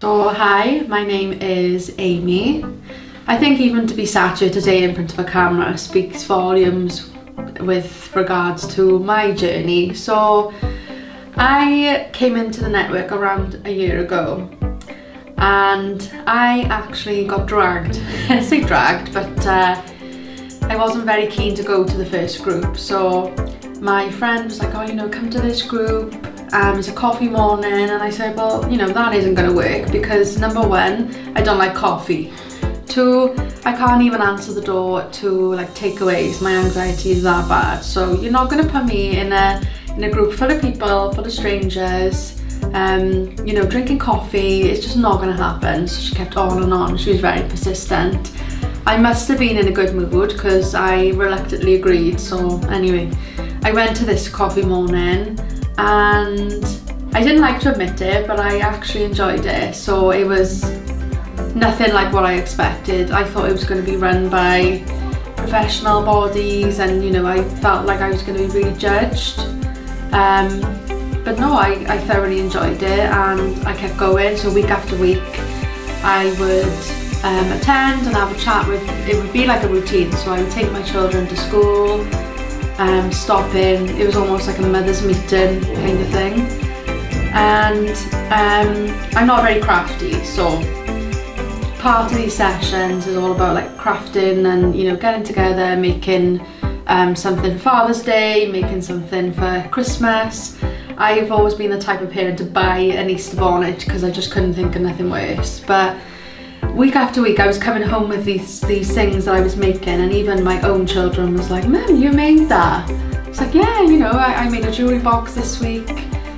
So hi, my name is Amy. I think even to be sat here today in front of a camera speaks volumes with regards to my journey. So I came into the network around a year ago and I actually got dragged. I say dragged, but I wasn't very keen to go to the first group. So my friend was like, come to this group. It's a coffee morning, and I said, well, that isn't going to work because number one, I don't like coffee. Two, I can't even answer the door to takeaways. My anxiety is that bad. So you're not going to put me in a group full of people, full of strangers, drinking coffee. It's just not going to happen. So she kept on and on. She was very persistent. I must have been in a good mood because I reluctantly agreed. So anyway, I went to this coffee morning. And I didn't like to admit it, but I actually enjoyed it. So it was nothing like what I expected. I thought it was going to be run by professional bodies and, I felt like I was going to be really judged. But no, I thoroughly enjoyed it and I kept going. So week after week, I would attend and have a chat with, it would be like a routine. So I would take my children to school, stop in. It was almost like a mother's meeting kind of thing. And I'm not very crafty, so part of these sessions is all about crafting and getting together, making something for Father's Day, making something for Christmas. I've always been the type of parent to buy an Easter bonnet because I just couldn't think of nothing worse. But week after week I was coming home with these things that I was making, and even my own children was like, Mum, you made that? It's like, yeah, I made a jewellery box this week.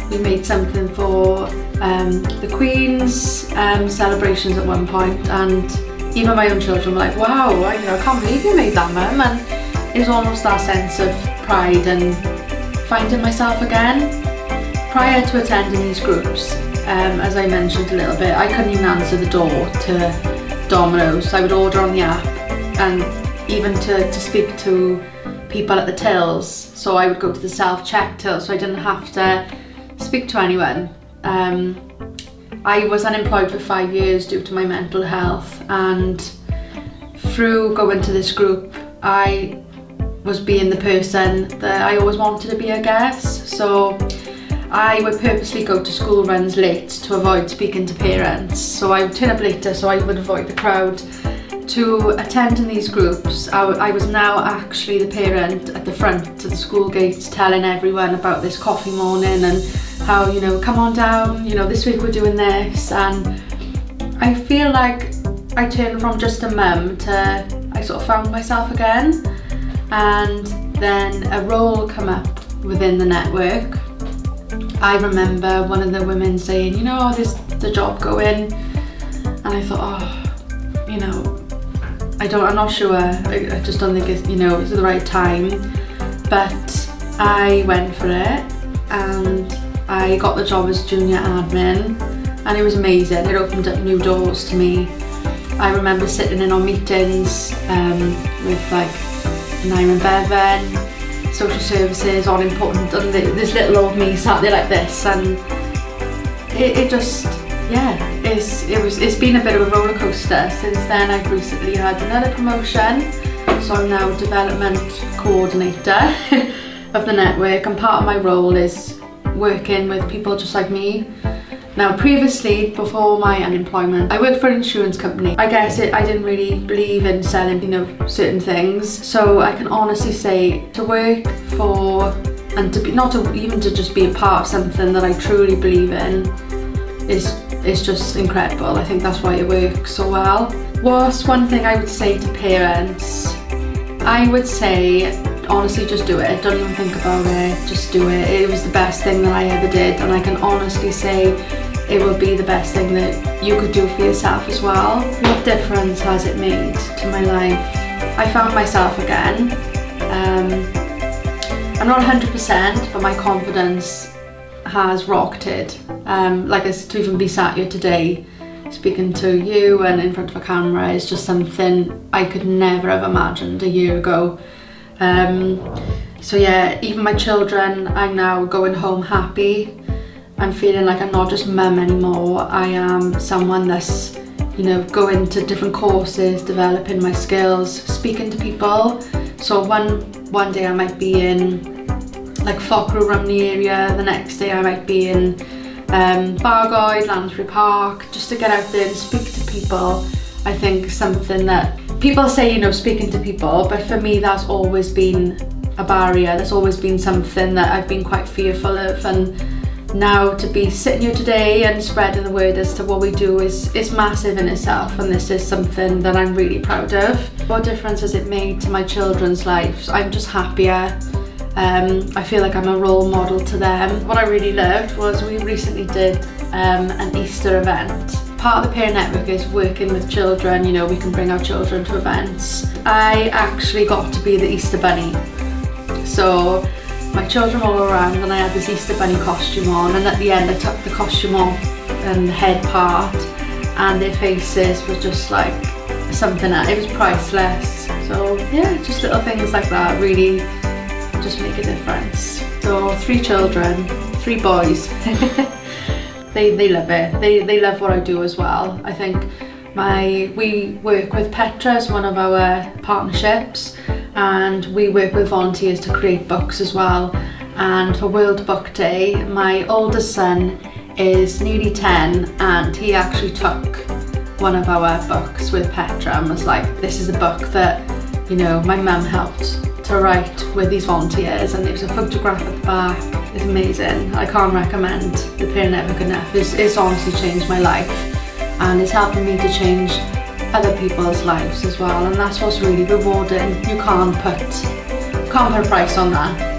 We made something for the Queen's celebrations at one point, and even my own children were like, wow, I can't believe you made that, Mum. And it was almost that sense of pride and finding myself again. Prior to attending these groups, as I mentioned a little bit, I couldn't even answer the door to Domino's. I would order on the app, and even to speak to people at the tills. So I would go to the self-check till, so I didn't have to speak to anyone. I was unemployed for 5 years due to my mental health, and through going to this group, I was being the person that I always wanted to be, I guess. So I would purposely go to school runs late to avoid speaking to parents. So I would turn up later so I would avoid the crowd. To attend in these groups, I was now actually the parent at the front to the school gates telling everyone about this coffee morning and how, come on down, this week we're doing this. And I feel like I turned from just a mum to, I sort of found myself again. And then a role come up within the network. I remember one of the women saying, there's the job going, and I thought, I'm not sure. I just don't think it's the right time. But I went for it, and I got the job as junior admin, and it was amazing. It opened up new doors to me. I remember sitting in on meetings with Naira and Bevan, social services, all important, and this little old me sat there like this, and it's been a bit of a roller coaster. Since then I've recently had another promotion, so I'm now development coordinator of the network, and part of my role is working with people just like me. Now previously, before my unemployment, I worked for an insurance company. I guess I didn't really believe in selling, certain things. So I can honestly say to work for, and to be, not to even to just be a part of something that I truly believe in is just incredible. I think that's why it works so well. What's one thing I would say to parents? I would say, honestly, just do it. Don't even think about it. Just do it. It was the best thing that I ever did, and I can honestly say it will be the best thing that you could do for yourself as well. What difference has it made to my life? I found myself again. I'm not 100%, but my confidence has rocketed. To even be sat here today speaking to you and in front of a camera is just something I could never have imagined a year ago. So yeah, even my children, I'm now going home happy. I'm feeling like I'm not just mum anymore. I am someone that's, you know, going to different courses, developing my skills, speaking to people. So one day I might be in like Fockery Rumney area, the next day I might be in Bargoed, Lansbury Park, just to get out there and speak to people. I think something that people say, you know, speaking to people, but for me that's always been a barrier. That's always been something that I've been quite fearful of, and now to be sitting here today and spreading the word as to what we do is massive in itself, and this is something that I'm really proud of. What difference has it made to my children's lives? I'm just happier. I feel like I'm a role model to them. What I really loved was we recently did an Easter event. Part of the Parent Network is working with children, you know, we can bring our children to events. I actually got to be the Easter Bunny. So my children were all around and I had this Easter Bunny costume on, and at the end I took the costume off and the head part, and their faces were just like something else. It was priceless. So yeah, just little things like that really just make a difference. So 3 children, 3 boys. They love it. They love what I do as well. I think we work with Petra as one of our partnerships, and we work with volunteers to create books as well. And for World Book Day, my oldest son is nearly 10, and he actually took one of our books with Petra and was like, this is a book that, you know, my mum helped to write with these volunteers, and there's a photograph at the back. It's amazing. I can't recommend the Parent Network enough. It's honestly changed my life, and it's helping me to change other people's lives as well, and that's what's really rewarding. You can't put a price on that.